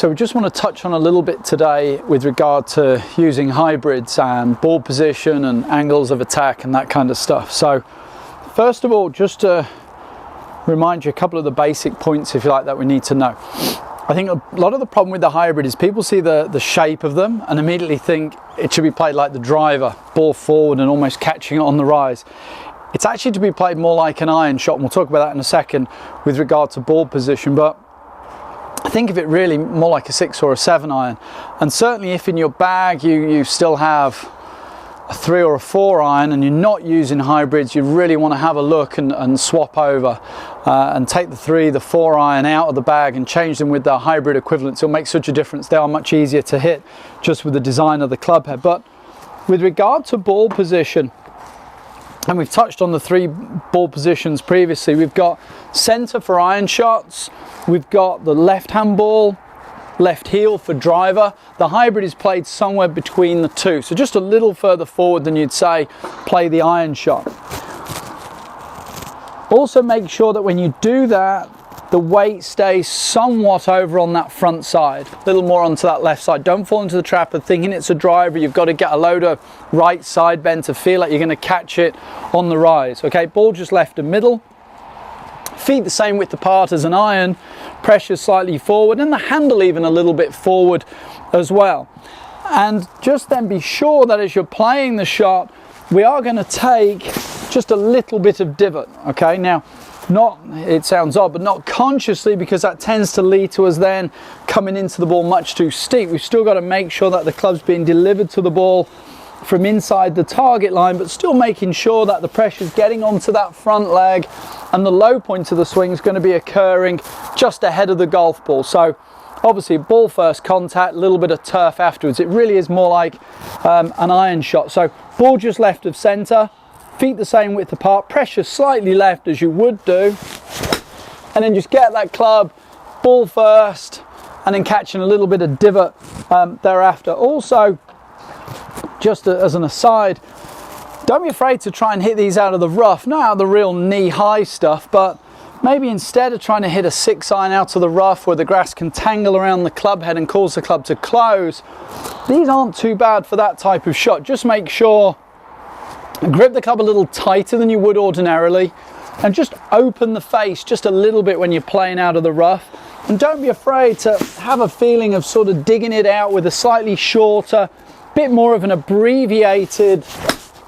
So we just want to touch on a little bit today with regard to using hybrids and ball position and angles of attack and that kind of stuff. So first of all, just to remind you a couple of the basic points, if you like, that we need to know. I think a lot of the problem with the hybrid is people see the shape of them and immediately think it should be played like the driver, ball forward and almost catching it on the rise. It's actually to be played more like an iron shot, and we'll talk about that in a second with regard to ball position, but think of it really more like a 6 or a 7 iron. And certainly if in your bag you still have a 3 or a 4 iron and you're not using hybrids, you really want to have a look and swap over and take the 3, the 4 iron out of the bag and change them with the hybrid equivalents. It'll make such a difference. They are much easier to hit just with the design of the club head. But with regard to ball position, and we've touched on the 3 ball positions previously, we've got centre for iron shots, we've got the left hand ball, left heel for driver. The hybrid is played somewhere between the 2, so just a little further forward than you'd say play the iron shot. Also make sure that when you do that, the weight stays somewhat over on that front side, a little more onto that left side. Don't fall into the trap of thinking it's a driver. You've got to get a load of right side bend to feel like you're going to catch it on the rise. Okay, ball just left and middle. Feet the same width apart as an iron, pressure slightly forward, and the handle even a little bit forward as well. And just then be sure that as you're playing the shot, we are going to take just a little bit of divot. Okay, now not, it sounds odd, but not consciously, because that tends to lead to us then coming into the ball much too steep. We've still got to make sure that the club's being delivered to the ball from inside the target line, but still making sure that the pressure's getting onto that front leg and the low point of the swing is going to be occurring just ahead of the golf ball. So obviously ball first contact, a little bit of turf afterwards. It really is more like an iron shot. So ball just left of centre, feet the same width apart, pressure slightly left as you would do, and then just get that club ball first and then catching a little bit of divot thereafter. Also, just as an aside, don't be afraid to try and hit these out of the rough, not out of the real knee-high stuff, but maybe instead of trying to hit a 6 iron out of the rough where the grass can tangle around the club head and cause the club to close, these aren't too bad for that type of shot. Just make sure grip the club a little tighter than you would ordinarily and just open the face just a little bit when you're playing out of the rough. And don't be afraid to have a feeling of sort of digging it out with a slightly shorter, bit more of an abbreviated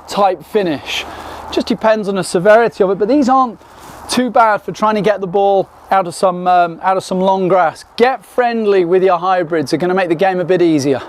type finish. Just depends on the severity of it, but these aren't too bad for trying to get the ball out of some long grass. Get friendly with your hybrids. They're going to make the game a bit easier.